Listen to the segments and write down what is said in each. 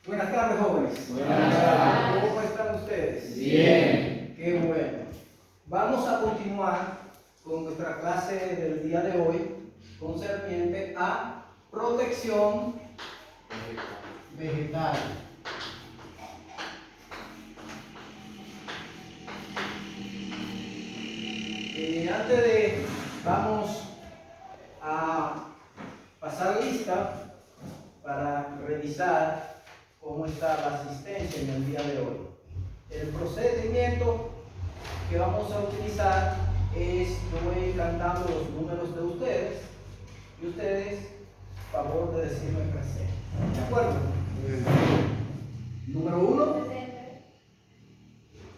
Buenas tardes, jóvenes. Buenas tardes. ¿Cómo están ustedes? Bien. Qué bueno. Vamos a continuar con nuestra clase del día de hoy concerniente a protección vegetal. Vamos a pasar lista para revisar cómo está la asistencia en el día de hoy. El procedimiento que vamos a utilizar es, yo voy a ir cantando los números de ustedes y ustedes, favor de decirme presente. ¿De acuerdo? Número 1, Presente.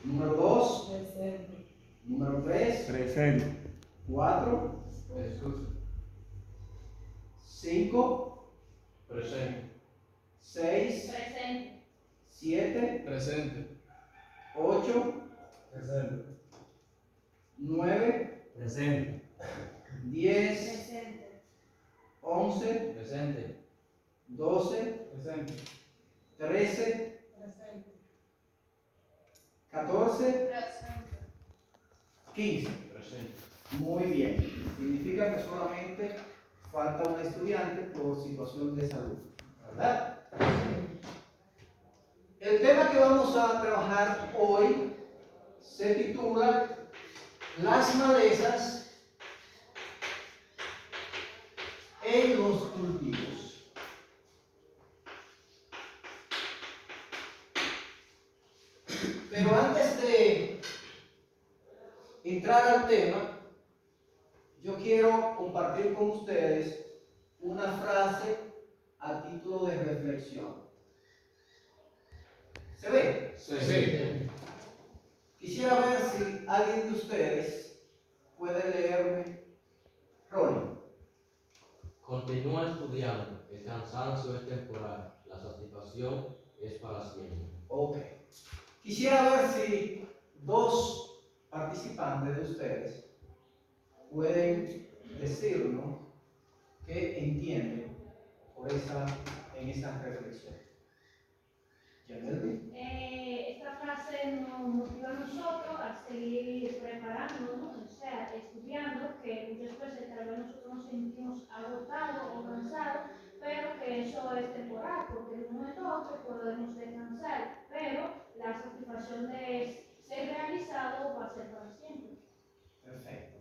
número 2, Presente. número 3, Presente. 4, Jesús. 5, Presente. 6, Presente. 7, Presente. 8, Presente. 9, Presente. 10, Presente. 11, Presente. 12, Presente. 13, Presente. 14, Presente. 15. Presente. Muy bien. Significa que solamente falta un estudiante por situación de salud, ¿verdad? El tema que vamos a trabajar hoy se titula Las malezas en los cultivos. Pero antes de entrar al tema, yo quiero compartir con ustedes una frase a título de reflexión. ¿Se ve? Sí. Quisiera ver si alguien de ustedes puede leerme. Ronnie. Continúa estudiando, el cansancio es temporal, la satisfacción es para siempre. Ok. Quisiera ver si dos participantes de ustedes pueden decirnos qué entienden en esa reflexión. ¿Yanelvi? Esta frase nos motiva a nosotros a seguir preparándonos, o sea, estudiando, que muchas veces tal vez nosotros nos sentimos agotados o cansados, pero que eso es temporal, porque de un momento a otro podemos descansar, pero la satisfacción de ser realizado va a ser para siempre. Perfecto.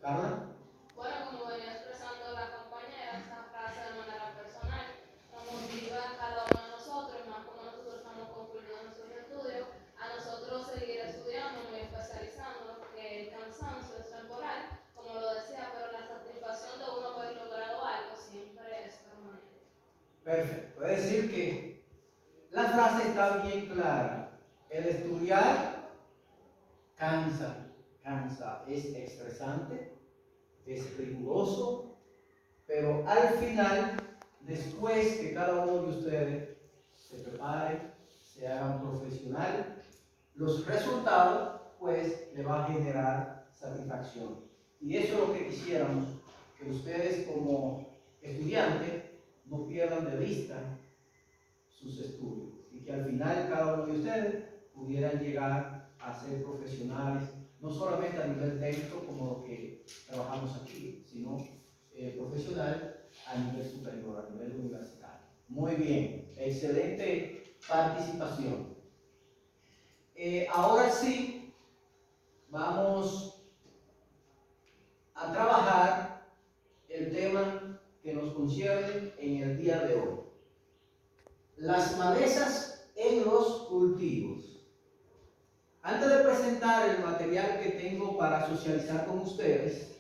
¿Carla? Bueno, como venía expresando la compañera, esta frase de manera personal nos motiva a cada uno de nosotros, más como nosotros estamos concluyendo nuestros estudios, a nosotros seguir estudiando y especializando, que el cansancio es temporal, como lo decía, pero la satisfacción de uno haber logrado algo siempre es permanente. Perfecto. Es decir que la frase está bien clara. El estudiar cansa, es estresante, es riguroso, pero al final, después que cada uno de ustedes se prepare, se haga un profesional, los resultados pues le va a generar satisfacción. Y eso es lo que quisiéramos, que ustedes como estudiantes no pierdan de vista sus estudios y que al final cada uno de ustedes pudieran llegar a ser profesionales, no solamente a nivel técnico como lo que trabajamos aquí, sino profesional a nivel superior, a nivel universitario. Muy bien, excelente participación. Ahora sí, vamos a trabajar el tema que nos concierne en el día de hoy. Las malezas en los cultivos. Antes de presentar el material que tengo para socializar con ustedes,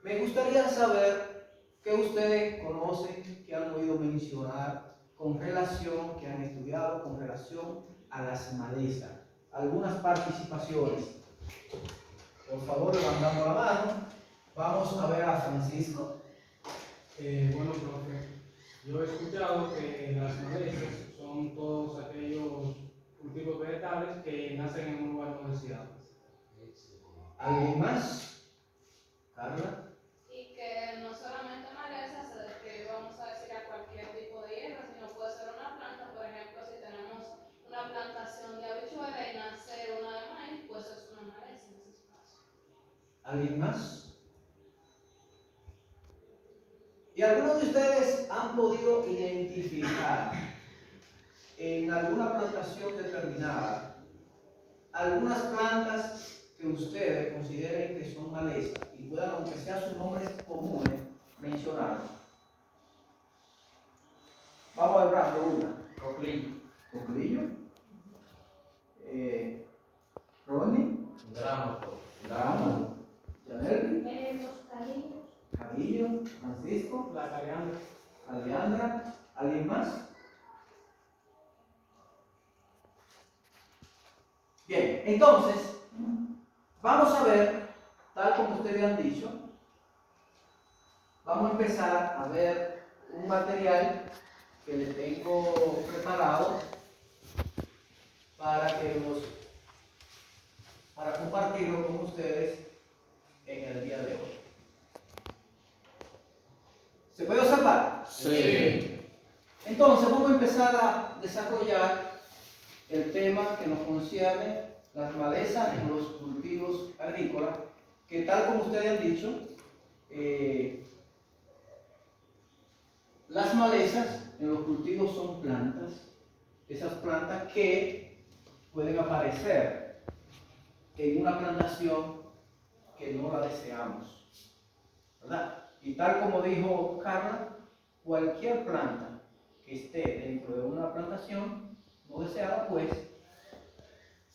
me gustaría saber qué ustedes conocen, qué han oído mencionar con relación, que han estudiado con relación a las malezas. Algunas participaciones. Por favor, levantando la mano. Vamos a ver a Francisco. Bueno, profe, yo he escuchado que las malezas son todos aquellos cultivos vegetales que nacen en un lugar no deseado. ¿Alguien más? Carla. Y que no solamente maleza se describe, vamos a decir, a cualquier tipo de hierba, sino puede ser una planta, por ejemplo, ¿Alguien más? ¿Y algunos de ustedes han podido identificar en alguna plantación determinada algunas plantas que ustedes consideren que son malezas y puedan, aunque sean sus nombres comunes, mencionar? Vamos a hablar de una. Coclillo. Coclillo. Ronnie. Grámaco. Ramos. Yanelli. Los cariños. Jarillo. Francisco. La cariandra. Alejandra. ¿Alguien más? Bien, entonces, vamos a ver, tal como ustedes han dicho, vamos a empezar a ver un material que les tengo preparado para compartirlo con ustedes en el día de hoy. ¿Se puede observar? Sí. Entonces vamos a empezar a desarrollar el tema que nos concierne, las malezas en los cultivos agrícolas, que tal como ustedes han dicho, las malezas en los cultivos son plantas, esas plantas que pueden aparecer en una plantación que no la deseamos, ¿verdad? Y tal como dijo Carla, cualquier planta que esté dentro de una plantación no deseada, pues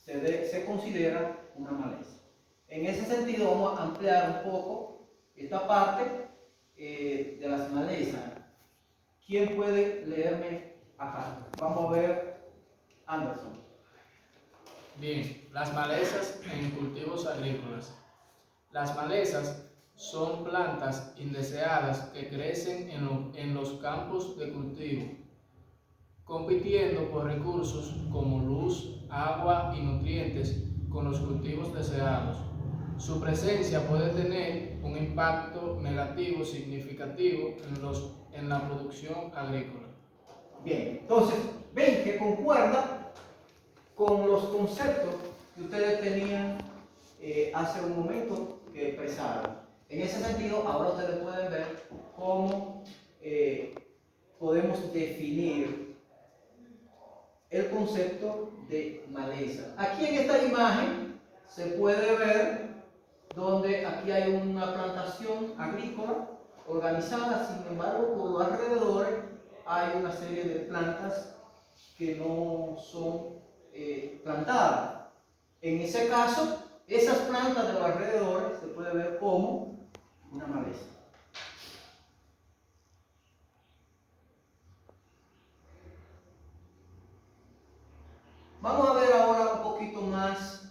se considera una maleza. En ese sentido vamos a ampliar un poco esta parte de las malezas. ¿Quién puede leerme acá? Vamos a ver, Anderson. Bien, las malezas en cultivos agrícolas. Las malezas son plantas indeseadas que crecen en los campos de cultivo, compitiendo por recursos como luz, agua y nutrientes con los cultivos deseados. Su presencia puede tener un impacto negativo significativo en la producción agrícola. Bien, entonces, ven que concuerda con los conceptos que ustedes tenían hace un momento que expresaron. En ese sentido, ahora ustedes pueden ver cómo podemos definir el concepto de maleza. Aquí en esta imagen se puede ver donde aquí hay una plantación agrícola organizada, sin embargo, por los alrededores hay una serie de plantas que no son plantadas. En ese caso, esas plantas de los alrededores se puede ver como una maleza. Vamos a ver ahora un poquito más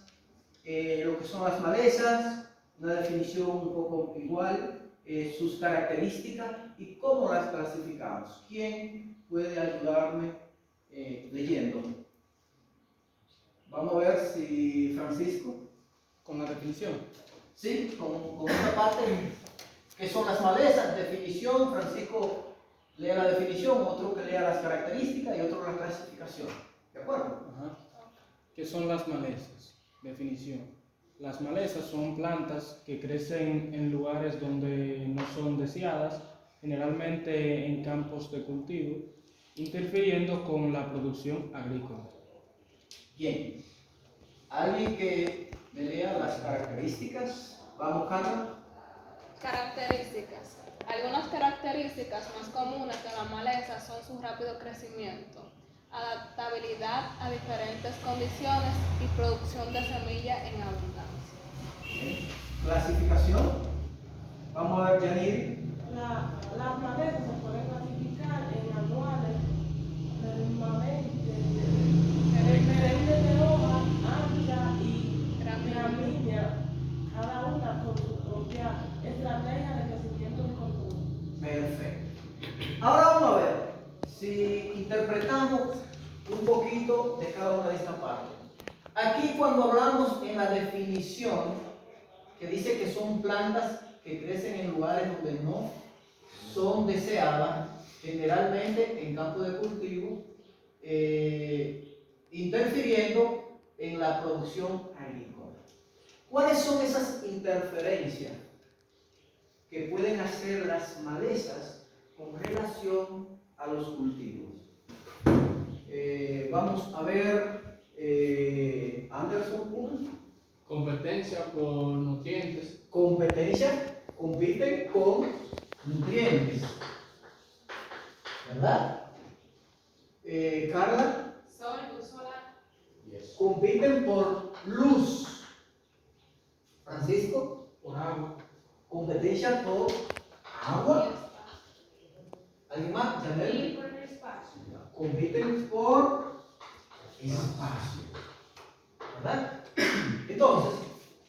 lo que son las malezas, una definición un poco igual, sus características y cómo las clasificamos. ¿Quién puede ayudarme leyendo? Vamos a ver si Francisco. Con la definición. Sí, con esta parte, que son las malezas, definición. Francisco lea la definición, otro que lea las características y otro la clasificación. ¿De acuerdo? Ajá. ¿Qué son las malezas? Definición. Las malezas son plantas que crecen en lugares donde no son deseadas, generalmente en campos de cultivo, interfiriendo con la producción agrícola. Bien. ¿Alguien que me lea las características? Vamos, Carla. Características. Algunas características más comunes de la maleza son su rápido crecimiento, adaptabilidad a diferentes condiciones y producción de semilla en abundancia. Bien. Clasificación. Vamos a ver, Yaniri. Las malezas se pueden clasificar en anuales, perennes de hoja ancha y gramínea, cada una con su propia estrategia de crecimiento y control. Perfecto. Ahora vamos a ver si interpretamos un poquito de cada una de estas partes. Aquí cuando hablamos en la definición, que dice que son plantas que crecen en lugares donde no son deseadas, generalmente en campos de cultivo, interfiriendo en la producción agrícola. ¿Cuáles son esas interferencias que pueden hacer las malezas con relación a los cultivos? Vamos a ver, Anderson, una. Competencia por nutrientes. Competencia, compiten con nutrientes, ¿verdad? Carla, Sol, luz solar. Yes. compiten por luz. Francisco, Por agua. competencia por Y agua. espacio. ¿Alguien más? Y Janel, por el espacio. compiten por espacio, ¿verdad? Entonces,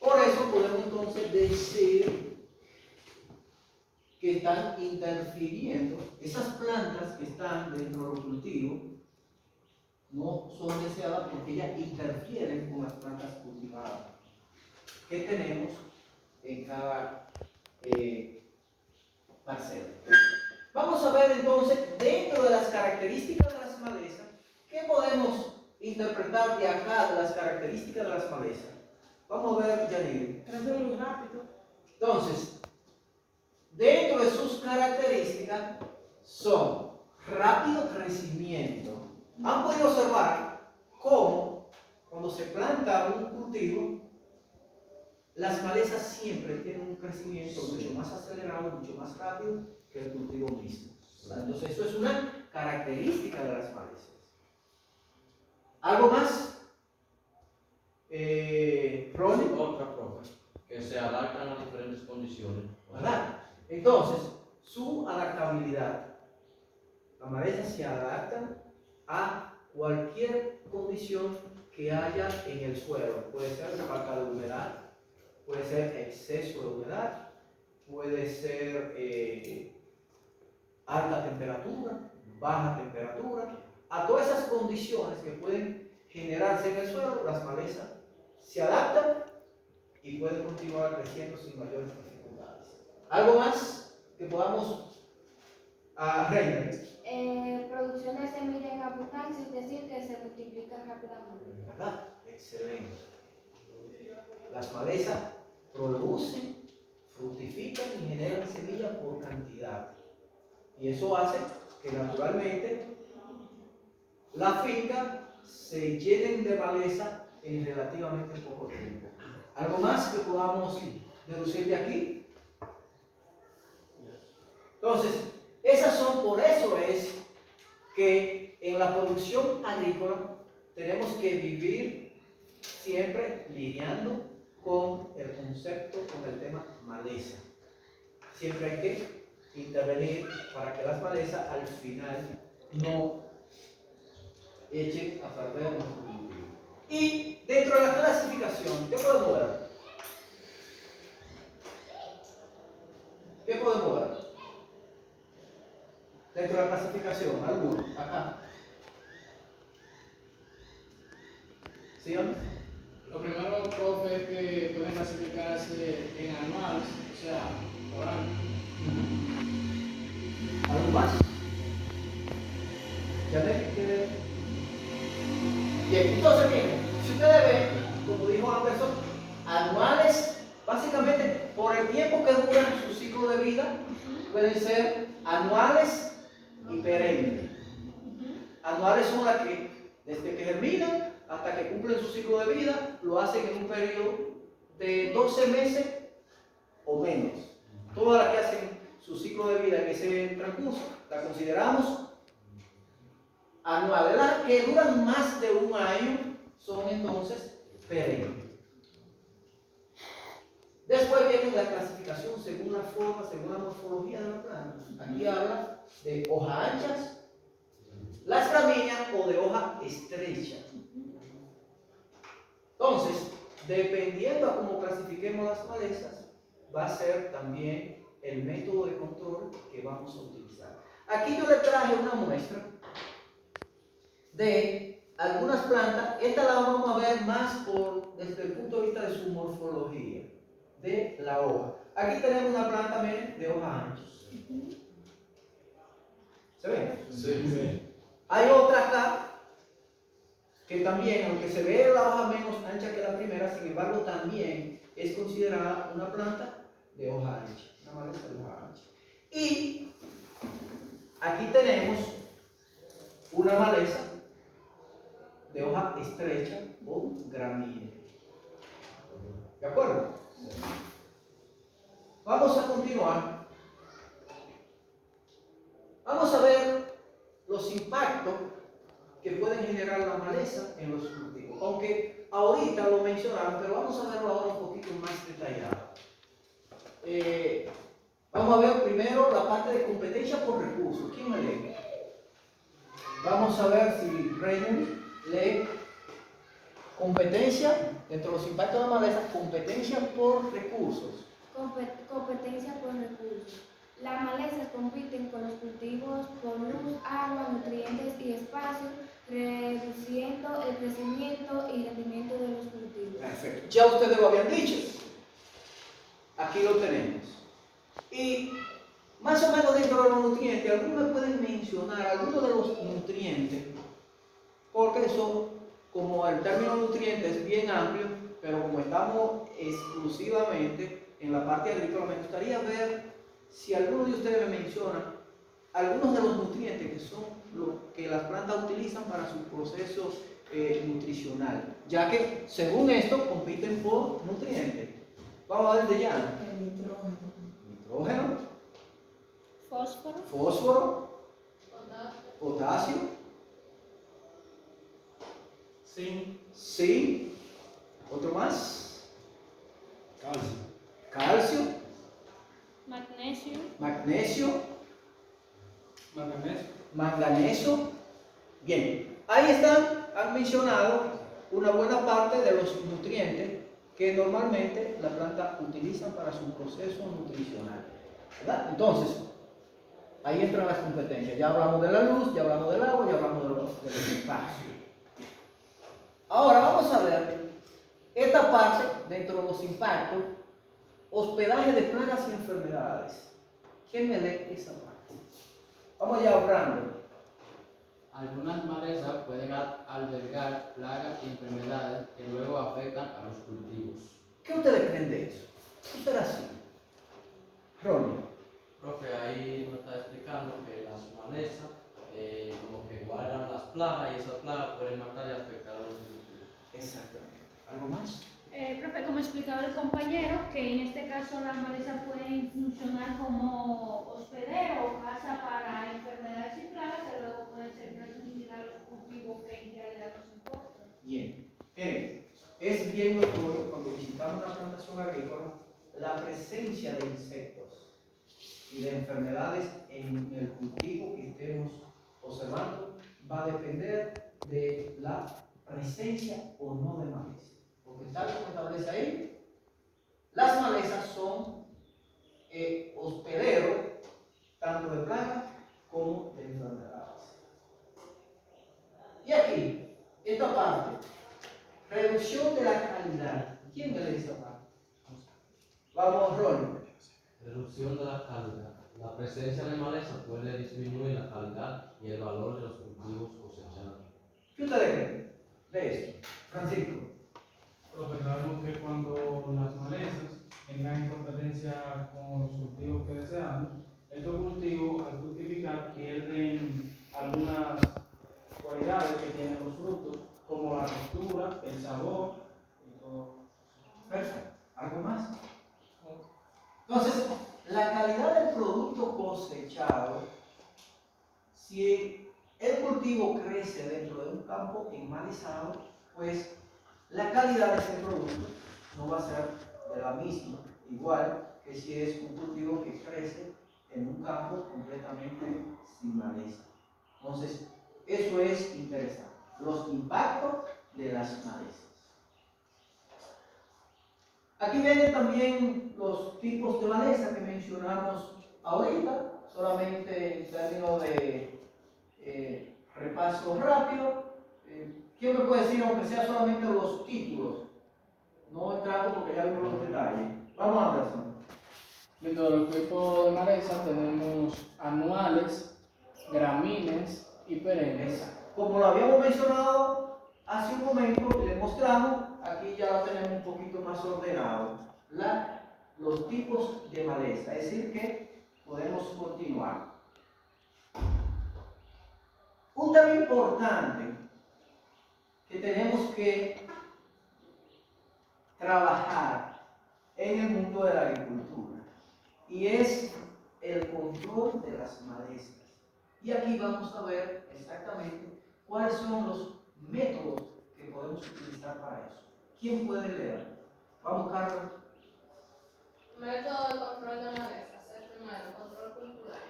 por eso podemos entonces decir que están interfiriendo, esas plantas que están dentro del cultivo no son deseadas porque ellas interfieren con las plantas cultivadas que tenemos en cada parcela. Vamos a ver entonces, dentro de las características de las malezas, ¿qué podemos interpretar de acá de las características de las malezas? Vamos a ver, Yanir. Crece muy rápido. Entonces, dentro de sus características son rápido crecimiento. Han podido observar cómo cuando se planta un cultivo, las malezas siempre tienen un crecimiento mucho más acelerado, mucho más rápido que el cultivo mismo, ¿verdad? Entonces, eso es una característica de las malezas. ¿Algo más? Ronnie, Otra, profe, que se adaptan a diferentes condiciones. ¿verdad? Entonces, su adaptabilidad, las malezas se adaptan a cualquier condición que haya en el suelo. Puede ser falta de humedad, puede ser exceso de humedad, puede ser alta temperatura, baja temperatura. A todas esas condiciones que pueden generarse en el suelo, las malezas se adaptan y pueden continuar creciendo sin mayores dificultades. ¿Algo más que podamos Reiner? Producción de semilla en abundancia, es decir, que se multiplica rápidamente. ¿Verdad? Excelente. Las malezas producen, fructifican y generan semillas por cantidad. Y eso hace que naturalmente la finca se llenen de maleza en relativamente poco tiempo. ¿Algo más que podamos deducir de aquí? Entonces, esas son, por eso es que en la producción agrícola tenemos que vivir siempre lidiando con el concepto, con el tema maleza. Siempre hay que intervenir para que las malezas al final no echen a perder nuestro cultivo. Y dentro de la clasificación, ¿qué podemos ver? ¿Qué podemos ver? Dentro de la clasificación, alguno, acá. ¿Sí o no? Lo primero, profe, es que pueden clasificarse en anuales, o sea, por año. ¿Algo más? ¿Ya ven que... Bien, entonces miren, si ustedes ven, como dijo Anderson, anuales, básicamente por el tiempo que duran su ciclo de vida, pueden ser anuales y perennes. Anuales son las que, desde que germinan hasta que cumplen su ciclo de vida, lo hacen en un periodo de 12 meses o menos. Todas las que hacen su ciclo de vida en ese transcurso, las consideramos anuales. Las que duran más de un año son entonces perennes. Después viene la clasificación según la forma, según la morfología de la planta. Aquí habla de hojas anchas, las gramíneas o de hoja estrecha. Entonces, dependiendo a cómo clasifiquemos las malezas, va a ser también el método de control que vamos a utilizar. Aquí yo le traje una muestra de algunas plantas. Esta la vamos a ver más desde el punto de vista de su morfología, de la hoja. Aquí tenemos una planta de hojas anchas. ¿Se ve? Sí. Hay otra acá que también, aunque se ve la hoja menos ancha que la primera, sin embargo también es considerada una planta de hoja ancha, una maleza de hoja ancha. Y aquí tenemos una maleza de hoja estrecha o gramínea. ¿De acuerdo? Vamos a continuar. Vamos a ver los impactos que pueden generar la maleza en los cultivos. Aunque ahorita lo mencionaron, pero vamos a verlo ahora un poquito más detallado. Vamos a ver primero la parte de competencia por recursos. ¿Quién me lee? Vamos a ver si Raymond lee competencia, dentro de los impactos de la maleza, competencia por recursos. Competencia por recursos. Las malezas compiten con los cultivos por luz, agua, nutrientes y espacio, reduciendo el crecimiento y rendimiento de los cultivos. Perfecto. Ya ustedes lo habían dicho. Aquí lo tenemos. Y más o menos dentro de los nutrientes, algunos me pueden mencionar algunos de los nutrientes, porque eso, como el término nutriente es bien amplio, pero como estamos exclusivamente en la parte agrícola, me gustaría ver si alguno de ustedes me menciona algunos de los nutrientes que son lo que las plantas utilizan para su proceso nutricional, ya que según esto compiten por nutrientes. Vamos a ver de llano. Nitrógeno, fósforo, potasio, zinc, otro más, calcio, magnesio, manganeso. Bien, ahí están, han mencionado una buena parte de los nutrientes que normalmente las plantas utilizan para su proceso nutricional, ¿verdad? Entonces, ahí entran las competencias. Ya hablamos de la luz, ya hablamos del agua, ya hablamos del espacio. Ahora vamos a ver esta parte dentro de los impactos, hospedaje de plagas y enfermedades. ¿Quién me lee esa parte? Vamos ya hablando. Algunas malezas pueden albergar plagas y enfermedades que luego afectan a los cultivos. ¿Qué ustedes creen de eso? ¿Qué será así? Ronnie. Profe, ahí nos está explicando que las malezas como que guardan las plagas y esas plagas pueden matar y afectar a los cultivos. Exactamente. ¿Algo más? Profe, como explicaba el compañero, que en este caso las malezas pueden funcionar como hospedero o casa para enfermedades y plagas que luego pueden ser transmitidas a los cultivos que en realidad nos importan. Bien. Miren, es bien notorio cuando visitamos una plantación agrícola la presencia de insectos y de enfermedades en el cultivo que estemos observando va a depender de la presencia o no de maleza. Porque tal como establece ahí, las malezas son hospederos tanto de plagas como de enfermedades. Y aquí, esta parte, reducción de la calidad. ¿Quién me lee esa parte? Vamos, Ronnie. Reducción de la calidad. La presencia de maleza puede disminuir la calidad y el valor de los cultivos cosechados. ¿Qué ustedes creen de esto? Francisco. Profe, sabemos que cuando las malezas entran en competencia con los cultivos que deseamos, estos cultivos al fructificar pierden algunas cualidades que tienen los frutos, como la textura, el sabor y todo. Perfecto. ¿Algo más? Entonces, la calidad del producto cosechado, si el cultivo crece dentro de un campo enmalezado, pues la calidad de ese producto no va a ser de la misma, igual que si es un cultivo que crece en un campo completamente sin maleza. Entonces, eso es interesante, los impactos de las malezas. Aquí vienen también los tipos de maleza que mencionamos ahorita, solamente en términos de repaso rápido. ¿Quién me puede decir, aunque sea solamente los títulos? No entrando porque ya vimos los detalles. Vamos a ver. Dentro de los tipos de maleza tenemos anuales, gramíneas y perennes. Como lo habíamos mencionado hace un momento, le mostramos, aquí ya lo tenemos un poquito más ordenado. los tipos de maleza, es decir que podemos continuar. Un tema importante que tenemos que trabajar en el mundo de la agricultura y es el control de las malezas. Y aquí vamos a ver exactamente cuáles son los métodos que podemos utilizar para eso. ¿Quién puede leer? Vamos, Carlos. Método de control de malezas. El primero, control cultural.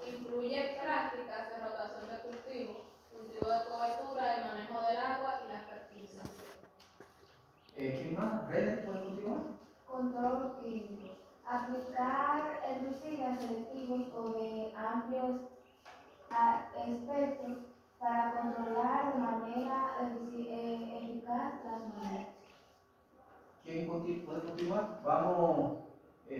Incluye prácticas de rotación de cultivo, cultivo de cobertura, el manejo del agua y la fertilización. ¿Quién más? ¿René puede continuar? Control químico. Aplicar herbicidas selectivos o de amplios espectros para controlar de manera eficaz las malezas. ¿Quién puede continuar? Vamos,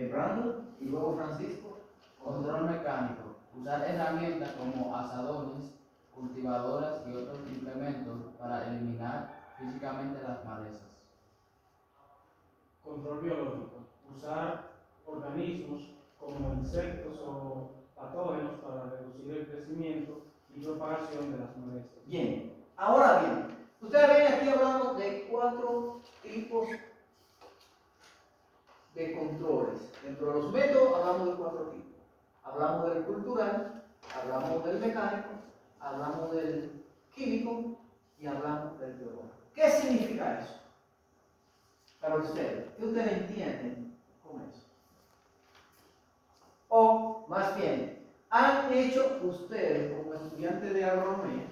Brandon y luego Francisco. Control mecánico. Usar herramientas como azadones, cultivadoras y otros implementos para eliminar físicamente las malezas. Control biológico. Usar organismos como insectos o patógenos para reducir el crecimiento y propagación de las malezas. Bien, ahora bien, ustedes ven aquí hablando de 4 tipos de controles. Dentro de los métodos hablamos de 4 tipos. Hablamos del cultural, hablamos del mecánico, hablamos del químico y hablamos del biológico. ¿Qué significa eso para ustedes? ¿Qué ustedes entienden con eso? O más bien, ¿han hecho ustedes como estudiantes de agronomía,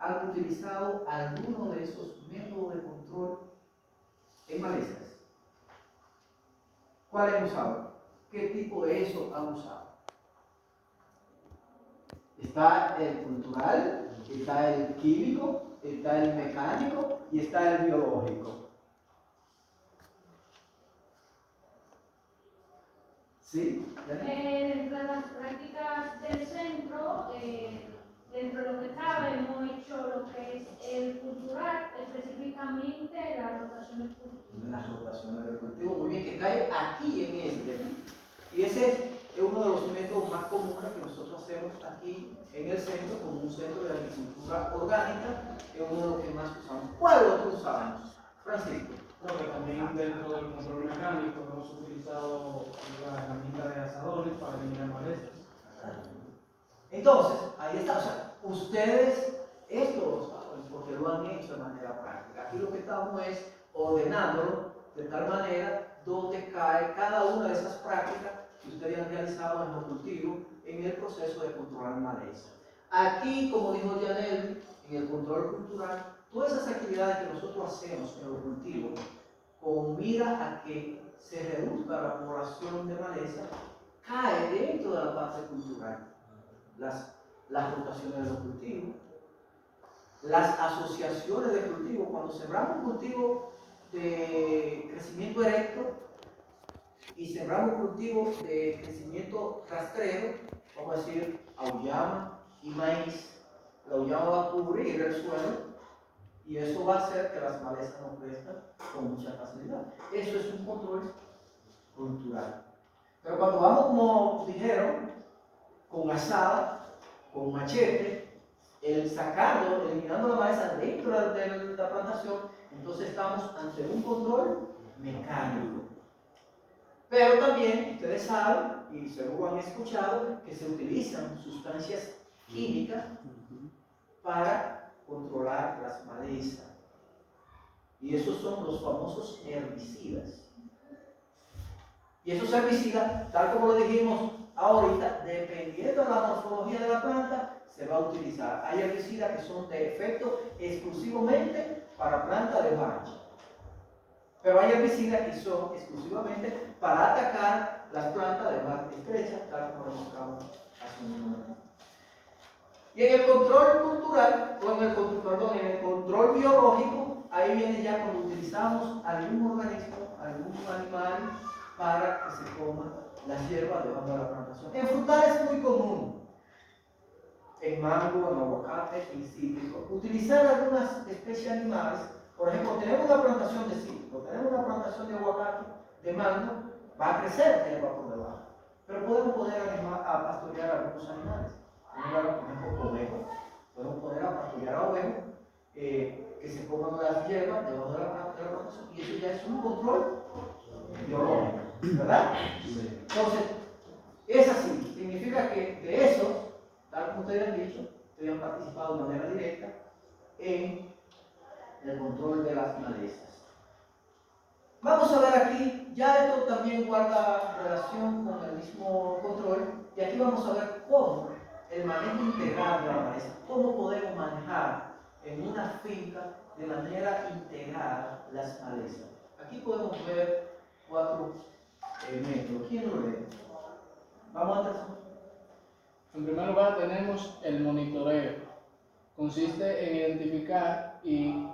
han utilizado alguno de esos métodos de control en malezas? ¿Cuál han usado? ¿Qué tipo de eso han usado? Está el cultural, está el químico, está el mecánico y está el biológico. ¿Sí? Dentro de las prácticas del centro, dentro de lo que cabe, hemos hecho lo que es el cultural, específicamente la rotación del cultivo. Las rotaciones del cultivo, muy bien, que cae aquí en este. Y ese es uno de los métodos más comunes que nosotros hacemos aquí en el centro, como un centro de agricultura orgánica, que es uno de los que más usamos. ¿Cuál otro usamos? Francisco. Creo que también dentro del control mecánico hemos utilizado la herramienta de azadones para eliminar malezas. Entonces, ahí está. O sea, ustedes esto lo saben porque lo han hecho de manera práctica. Aquí lo que estamos es ordenándolo de tal manera donde cae cada una de esas prácticas que ustedes han realizado en los cultivos en el proceso de controlar maleza. Aquí, como dijo Janel, en el control cultural, todas esas actividades que nosotros hacemos en los cultivos con mira a que se reduzca la población de maleza, cae dentro de la parte cultural. Las rotaciones de los cultivos, las asociaciones de cultivos. Cuando sembramos un cultivo de crecimiento erecto y sembramos cultivos de crecimiento rastrero, vamos a decir auyama y maíz, la auyama va a cubrir el suelo y eso va a hacer que las malezas no crezcan con mucha facilidad. Eso es un control cultural. Pero cuando vamos, como dijeron, con azada, con machete, eliminando la maleza dentro de la plantación, entonces estamos ante un control mecánico. Pero también ustedes saben, y seguro han escuchado, que se utilizan sustancias químicas para controlar las malezas. Y esos son los famosos herbicidas. Y esos herbicidas, tal como lo dijimos ahorita, dependiendo de la morfología de la planta, se va a utilizar. Hay herbicidas que son de efecto exclusivamente para plantas de marcha. Pero hay herbicidas que son exclusivamente para atacar las plantas de marcha estrecha, tal como lo mostramos hace un momento. Y en el control cultural, o en el control biológico, ahí viene ya cuando utilizamos algún organismo, algún animal, para que se coma las hierbas debajo de la plantación. En frutales es muy común, en mango, en aguacate, en cítrico, utilizar algunas especies animales. Por ejemplo, tenemos una plantación de cítrico, tenemos una plantación de aguacate, de mango, va a crecer hierba por debajo. Pero podemos poner a pastorear algunos animales. Por ejemplo, ovejos. Podemos poner a pastorear a ovejos que se coman las hierbas debajo de la plantación. Y eso ya es un control biológico, ¿verdad? Entonces, es así. Significa que de eso, tal como ustedes han dicho, ustedes han participado de manera directa en el control de las malezas. Vamos a ver aquí, ya esto también guarda relación con el mismo control, y aquí vamos a ver cómo el manejo integral de la maleza, cómo podemos manejar en una finca de manera integrada las malezas. Aquí podemos ver 4 métodos. ¿Quién lo lee? Vamos a empezar. En primer lugar tenemos el monitoreo. Consiste en identificar y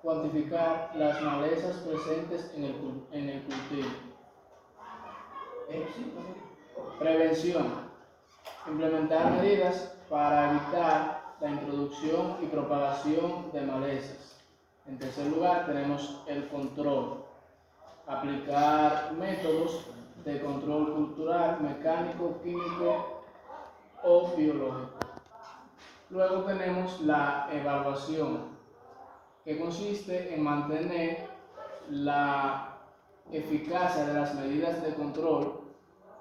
cuantificar las malezas presentes en el cultivo. Sí. Prevención. Implementar medidas para evitar la introducción y propagación de malezas. En tercer lugar tenemos el control. Aplicar métodos de control cultural, mecánico, químico o biológico. Luego tenemos la evaluación, que consiste en mantener la eficacia de las medidas de control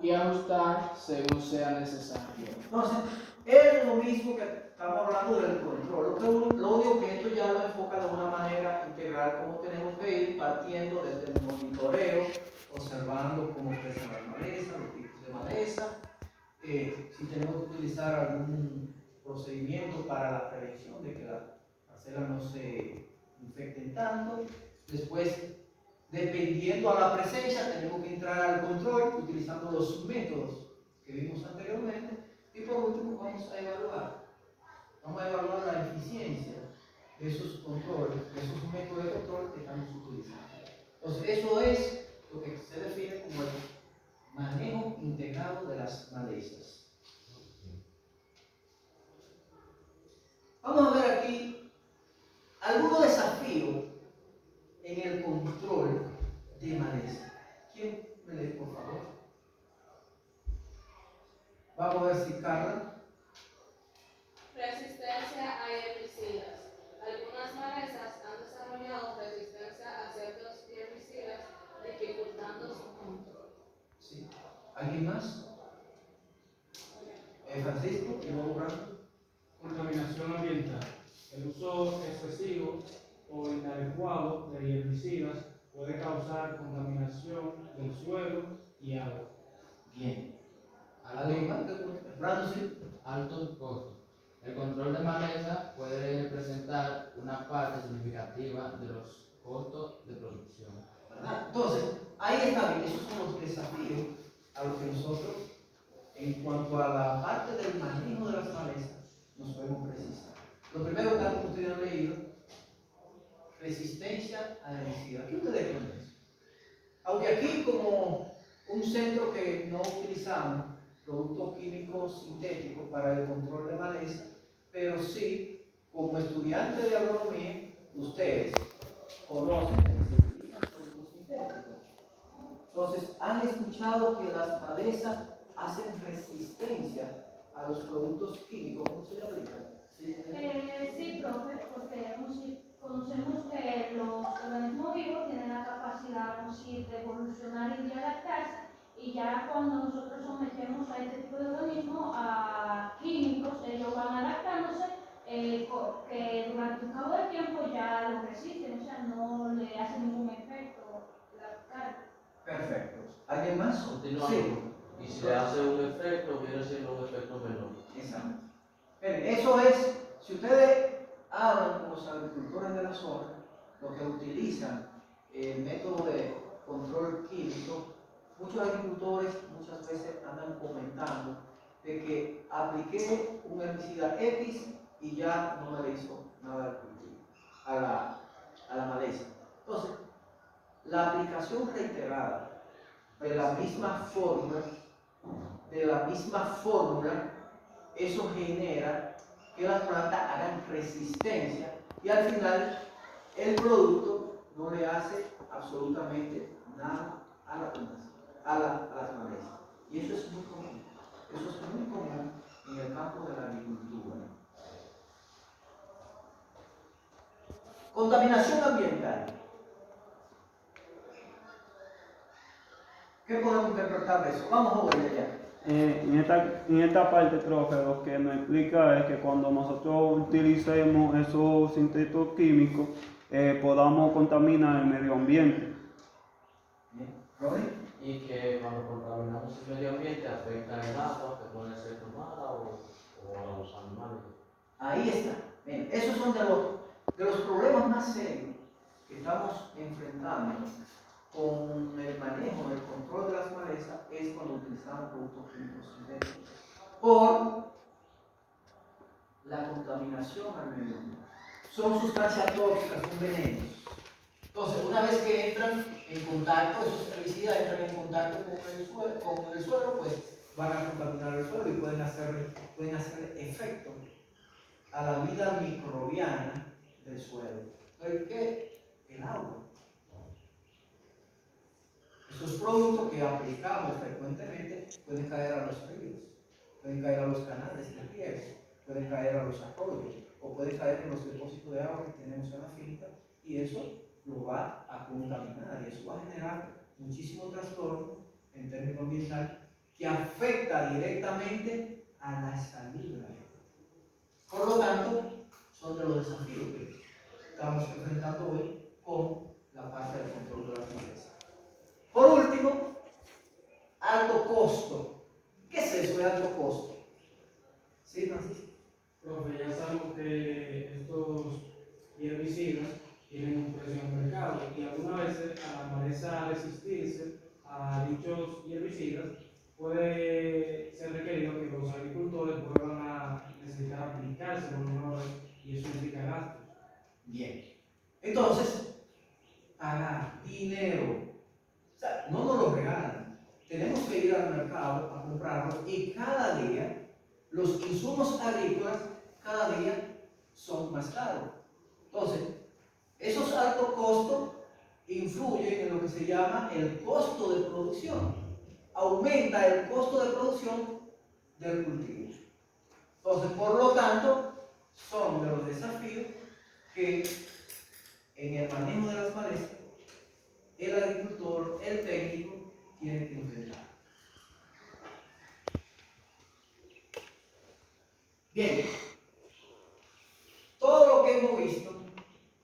y ajustar según sea necesario. Entonces, es lo mismo que estamos hablando del control. Lo único que esto ya lo enfoca de una manera integral, como tenemos que ir partiendo desde el monitoreo, observando cómo crecen las malezas, los tipos de maleza, si tenemos que utilizar algún procedimiento para la prevención de que las parcelas no se infecten tanto. Después, dependiendo a la presencia, tenemos que entrar al control utilizando los métodos que vimos anteriormente. Y por último, vamos a evaluar la eficiencia de esos controles, de esos métodos de control que estamos utilizando. Entonces, eso es lo que se define como el manejo integrado de las malezas. Vamos a ver aquí algunos desafíos en el control de maleza. ¿Quién me lee, por favor? Vamos a ver si Carla. Resistencia a herbicidas. Algunas malezas han desarrollado resistencia a ciertos herbicidas, dificultando su control. Sí. ¿Alguien más? Francisco, y luego Brando. Contaminación ambiental. El uso excesivo o inadecuado de herbicidas puede causar contaminación del suelo y agua. Bien. ¿Alguien más? Brando, sí. Altos costos. El control de maleza puede representar una parte significativa de los costos de producción. ¿Verdad? Entonces, ahí está bien, esos son los desafíos a los que nosotros, en cuanto a la parte del manejo de las malezas, nos podemos precisar. Lo primero, tal como ustedes han leído, resistencia a herbicidas. ¿Qué ustedes creen de eso? Aunque aquí, como un centro que no utilizamos productos químicos sintéticos para el control de maleza, pero sí, como estudiantes de agronomía, ustedes conocen que se utilizan productos sintéticos. Entonces, han escuchado que las malezas hacen resistencia a los productos químicos. ¿Cómo se le aplica? Sí, profe, porque conocemos que los organismos vivos tienen la capacidad de evolucionar y de adaptarse, y ya cuando nosotros sometemos a este tipo de organismos a químicos, ellos van adaptándose, que durante un cabo de tiempo ya lo resisten, o sea, no le hace ningún efecto la carga. Perfecto. ¿Alguien más? Continuamos. Sí. Y si le hace un efecto, viene siendo un efecto menor. Exacto. Miren, eso es, si ustedes hablan con los agricultores de la zona, los que utilizan el método de control químico, muchos agricultores muchas veces andan comentando de que apliqué un herbicida X y ya no me le hizo nada al cultivo, a la maleza. Entonces, la aplicación reiterada de la misma fórmula, eso genera que las plantas hagan resistencia y al final el producto no le hace absolutamente nada a las malezas. Y eso es muy común. Eso es muy común en el campo de la agricultura. Contaminación ambiental. ¿Qué podemos interpretar de eso? Vamos a ver allá. En esta parte, profe, lo que nos explica es que cuando nosotros utilicemos esos sintéticos químicos, podamos contaminar el medio ambiente. Bien. ¿Robin? Y que cuando contaminamos el medio ambiente afecta el agua, que puede ser tomada o a los animales. Ahí está. Bien, esos son de los problemas más serios que estamos enfrentando con el manejo, el control de las malezas, es cuando utilizamos productos químicos sintéticos por la contaminación al medio ambiente. Son sustancias tóxicas, son venenos. Entonces, una vez que entran en contacto, esos herbicidas entran en contacto con el suelo, pues van a contaminar el suelo y pueden hacer efecto a la vida microbiana del suelo. ¿Pero qué? El agua. Esos productos que aplicamos frecuentemente pueden caer a los ríos, pueden caer a los canales de riego, pueden caer a los arroyos o pueden caer en los depósitos de agua que tenemos en la finca y eso lo va a contaminar y eso va a generar muchísimo trastorno en términos ambientales que afecta directamente a la salud de la gente. Por lo tanto, son de los desafíos que estamos enfrentando hoy con la parte del control de las malezas. Por último, alto costo. ¿Qué es eso de alto costo? ¿Sí, Francisco? Profe, ya sabemos que estos herbicidas tienen un precio en el mercado y algunas veces a la maleza resistirse a dichos herbicidas puede ser requerido que los agricultores vuelvan a necesitar aplicarse los menores y eso implica gastos. Bien. Entonces, pagar dinero. O sea, no nos lo regalan. Tenemos que ir al mercado a comprarlo y cada día los insumos agrícolas cada día son más caros. Entonces, esos altos costos influyen en lo que se llama el costo de producción. Aumenta el costo de producción del cultivo. Entonces, por lo tanto, son de los desafíos que en el manejo de las malezas el agricultor, el técnico, tiene que enfrentar. Bien, todo lo que hemos visto,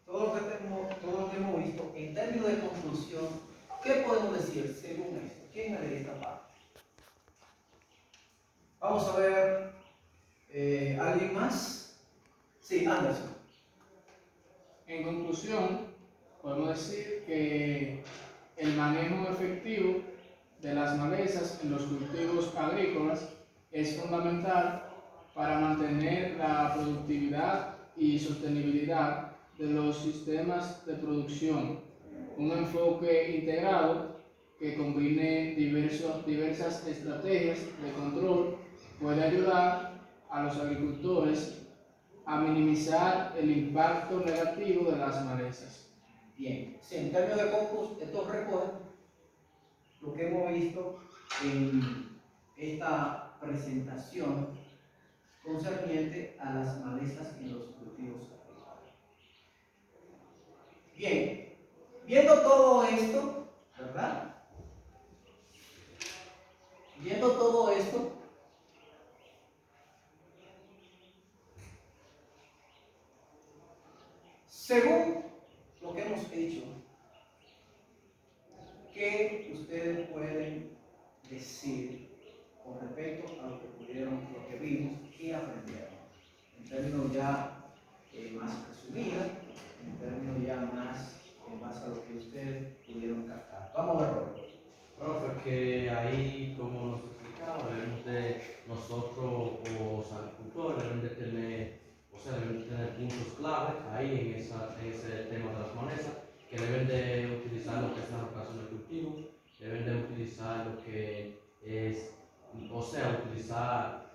todo lo que hemos visto en términos de conclusión, ¿qué podemos decir según esto? ¿Quién me lee esta parte? Vamos a ver, ¿alguien más? Sí, Anderson. En conclusión, podemos decir que el manejo efectivo de las malezas en los cultivos agrícolas es fundamental para mantener la productividad y sostenibilidad de los sistemas de producción. Un enfoque integrado que combine diversas estrategias de control puede ayudar a los agricultores a minimizar el impacto negativo de las malezas. Bien, sí, en términos de concurso, esto recoge lo que hemos visto en esta presentación concerniente a las malezas en los cultivos agrícolas. Bien, viendo todo esto, ¿verdad? Viendo todo esto, según lo que hemos hecho, ¿qué ustedes pueden decir con respecto a lo que pudieron, lo que vimos y aprendieron? En términos ya más resumidos, en términos ya más en base a lo que ustedes pudieron captar. Vamos a verlo. Profe, que ahí, como nos explicaba, debemos de nosotros, los agricultores, debemos de tener puntos clave ahí en ese tema de las malezas, que deben de utilizar lo que es la rotación de cultivo, deben de utilizar lo que es, utilizar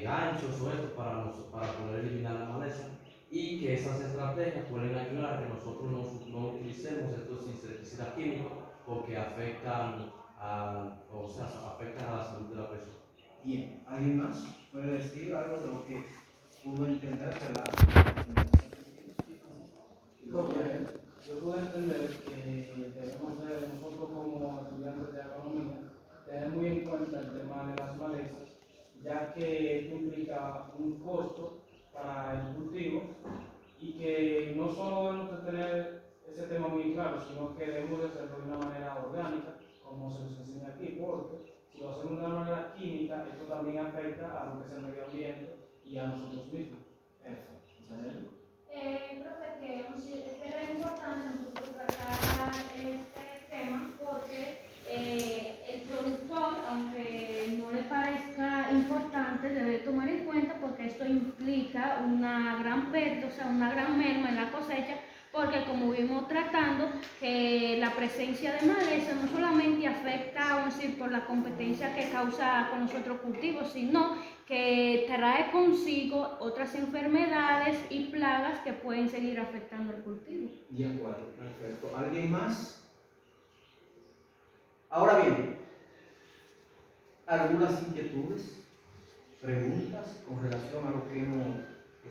ganchos o esto para poder eliminar la maleza, y que esas estrategias pueden ayudar a que nosotros no utilicemos estos insecticidas químicos porque afectan afectan a la salud de la persona. Bien, ¿alguien más puede decir algo de lo que pudo entender de la... Lo que yo puedo entender que debemos de nosotros como estudiantes de agronomía tener muy en cuenta el tema de las malezas, ya que esto implica un costo para el cultivo y que no solo debemos de tener ese tema muy claro, sino que debemos de hacerlo de una manera orgánica, como se nos enseña aquí, porque si lo hacemos de una manera química, esto también afecta a lo que es el medio ambiente y a nosotros mismos. Creo que era importante nosotros tratar este tema porque el productor, aunque no le parezca importante, debe tomar en cuenta porque esto implica una gran pérdida, o sea, una gran merma en la cosecha, porque como vimos tratando, que la presencia de maleza no solamente afecta, vamos a decir, por la competencia que causa con los otros cultivos, sino que trae consigo otras enfermedades y plagas que pueden seguir afectando el cultivo. De acuerdo, perfecto. ¿Alguien más? Ahora bien, ¿algunas inquietudes, preguntas con relación a lo que hemos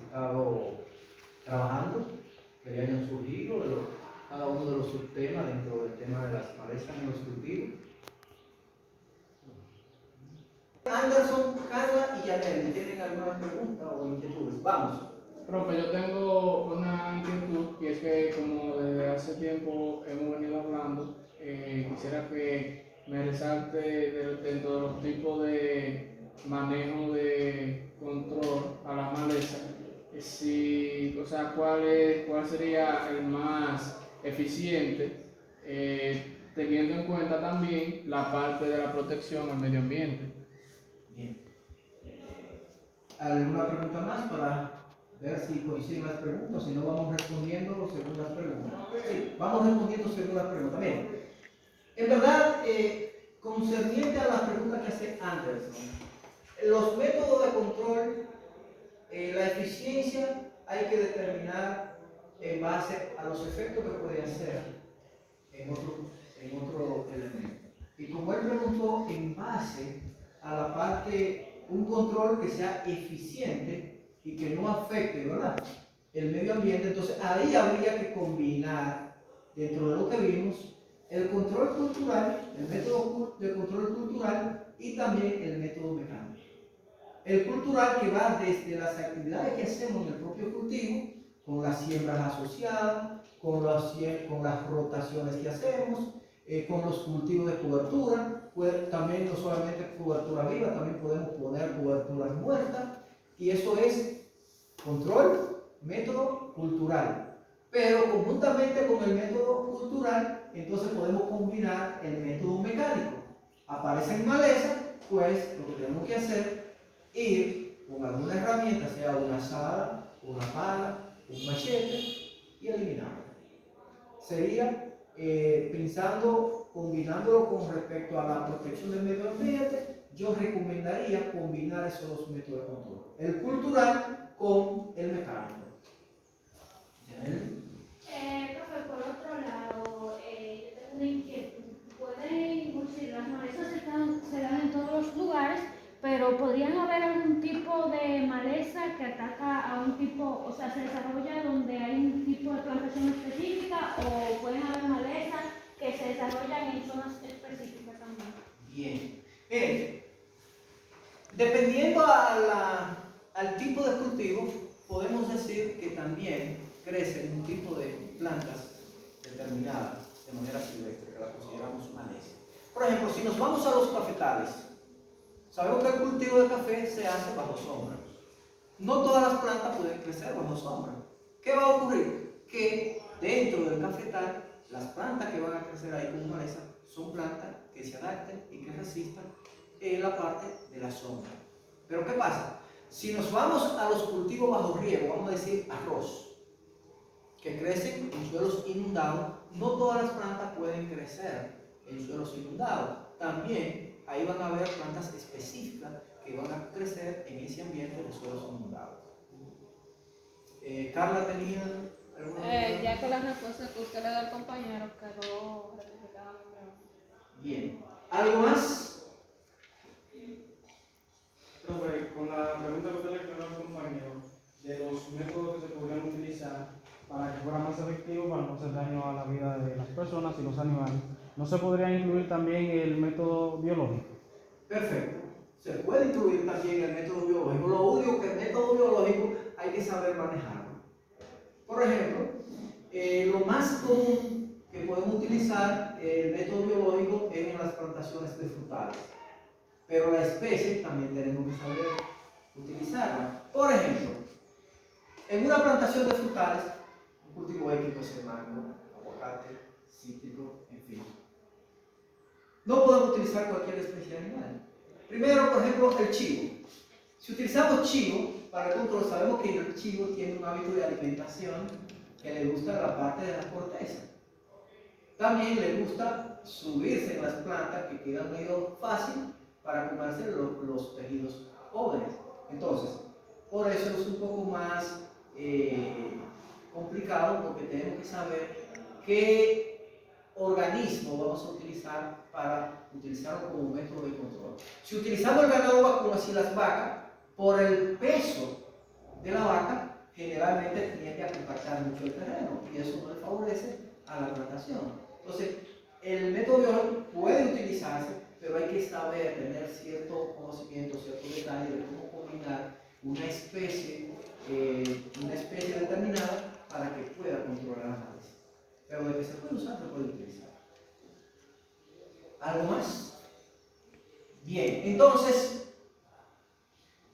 estado trabajando, que le hayan surgido de cada uno de los subtemas dentro del tema de las malezas en los cultivos? Anderson, Carla y Yanel, ¿tienen alguna pregunta o inquietudes? Vamos. Profe, yo tengo una inquietud y es que como desde hace tiempo hemos venido hablando, quisiera que me resalte dentro de los tipos de manejo de control a la maleza, cuál sería el más eficiente, teniendo en cuenta también la parte de la protección al medio ambiente. Bien. ¿Alguna pregunta más para ver si coinciden las preguntas? Si no, vamos respondiendo según las preguntas. Sí, vamos respondiendo según las preguntas. Bien. En verdad, concerniente a las preguntas que hace Anderson, los métodos de control, la eficiencia hay que determinar en base a los efectos que puede hacer en otro elemento. Y como él preguntó, en base a la parte, un control que sea eficiente y que no afecte, ¿verdad?, el medio ambiente, entonces ahí habría que combinar, dentro de lo que vimos, el control cultural, el método de control cultural y también el método mecánico. El cultural, que va desde las actividades que hacemos en el propio cultivo, con las siembras asociadas, con las rotaciones que hacemos, con los cultivos de cobertura, también no solamente cobertura viva, también podemos poner coberturas muertas, y eso es control, método cultural. Pero conjuntamente con el método cultural, entonces podemos combinar el método mecánico. Aparecen malezas, pues lo que tenemos que hacer es ir con alguna herramienta, sea una azada, una pala, un machete, y eliminarlo. Sería combinándolo con respecto a la protección del medio ambiente, yo recomendaría combinar esos dos métodos de control, el cultural con el mecánico. Profe, por otro lado, yo tengo una inquietud. Las malezas se dan en todos los lugares, pero ¿podrían haber algún tipo de maleza que ataca a un tipo, o sea, se desarrolla donde hay un tipo de plantación específica, o pueden haber malezas que se desarrollan en zonas específicas también? Bien. Dependiendo al tipo de cultivo, podemos decir que también crecen un tipo de plantas determinadas de manera silvestre, que las consideramos maleza. Por ejemplo, si nos vamos a los cafetales, sabemos que el cultivo de café se hace bajo sombra. No todas las plantas pueden crecer bajo sombra. ¿Qué va a ocurrir? Que dentro del cafetal, las plantas que van a crecer ahí como maleza son plantas que se adapten y que resistan la parte de la sombra. Pero ¿qué pasa? Si nos vamos a los cultivos bajo riego, vamos a decir arroz, que crecen en suelos inundados, no todas las plantas pueden crecer en suelos inundados. También ahí van a haber plantas específicas que van a crecer en ese ambiente de suelos inundados. Carla, ¿tenía alguna pregunta? Ya que la respuesta que usted le da al compañero quedó ratificada mi pregunta. Bien. ¿Algo más? Profe, con la pregunta que usted le quedó al compañero, de los métodos que se podrían utilizar para que fuera más efectivo, para no hacer daño a la vida de las personas y los animales, ¿no se podría incluir también el método biológico? Perfecto. Se puede incluir también el método biológico. Lo único que el método biológico hay que saber manejarlo. Por ejemplo, lo más común que podemos utilizar el método biológico es en las plantaciones de frutales. Pero la especie también tenemos que saber utilizarla. Por ejemplo, en una plantación de frutales, un cultivo X puede ser mango, aguacate, cítrico, en fin. No podemos utilizar cualquier especie animal. Primero, por ejemplo, el chivo. Si utilizamos chivo para el control, sabemos que el chivo tiene un hábito de alimentación que le gusta la parte de la corteza. También le gusta subirse en las plantas que quedan medio fácil para comerse los tejidos pobres. Entonces, por eso es un poco más complicado, porque tenemos que saber qué organismo vamos a utilizar para utilizarlo como método de control. Si utilizamos el ganado vacuno, así las vacas, por el peso de la vaca, generalmente tiende a compactar mucho el terreno y eso no le favorece a la plantación. Entonces, el método biológico puede utilizarse, pero hay que saber, tener cierto conocimiento, cierto detalle de cómo combinar una especie determinada para que pueda controlar la maleza. Pero de que se puede usar, se puede utilizar. ¿Algo más? Bien, entonces,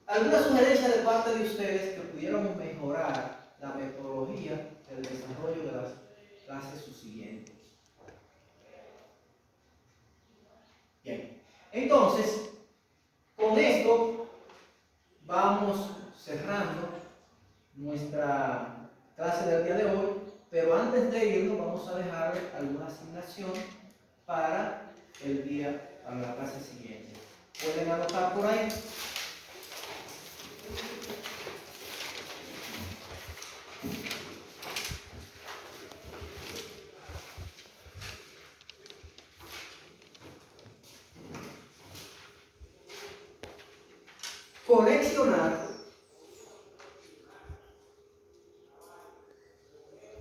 alguna sugerencia de parte de ustedes que pudiéramos mejorar la metodología del desarrollo de las clases subsiguientes. Bien, entonces, con esto vamos cerrando nuestra clase del día de hoy, pero antes de irnos vamos a dejarle alguna asignación para el día, para la clase siguiente. ¿Pueden anotar por ahí?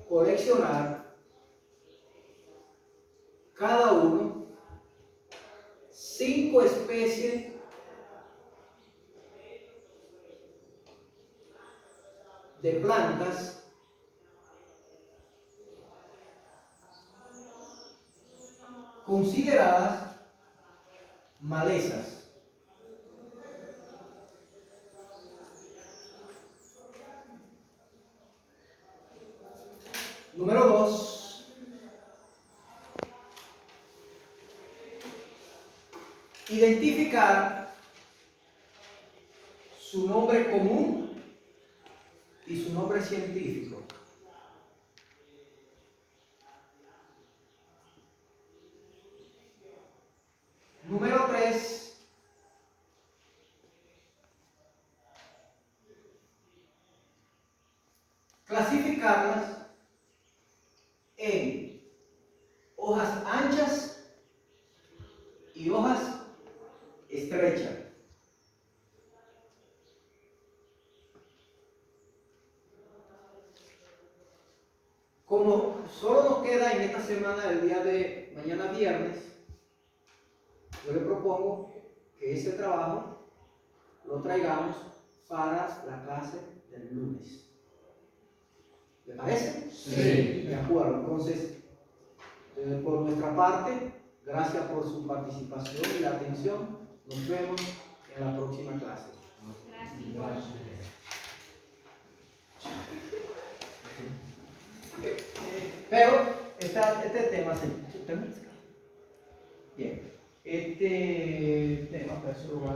Coleccionar cada uno 5 especies de plantas consideradas malezas. Número 2, identificar su nombre común y su nombre científico. Número 3, clasificarlas en hojas anchas y hojas estrechas. Como solo nos queda en esta semana, el día de mañana viernes, yo le propongo que ese trabajo lo traigamos para la clase del lunes. ¿Le parece? Sí. De acuerdo. Entonces, por nuestra parte, gracias por su participación y la atención. Nos vemos en la próxima clase. Gracias. Pero este tema se termina. Bien. Este tema, pues,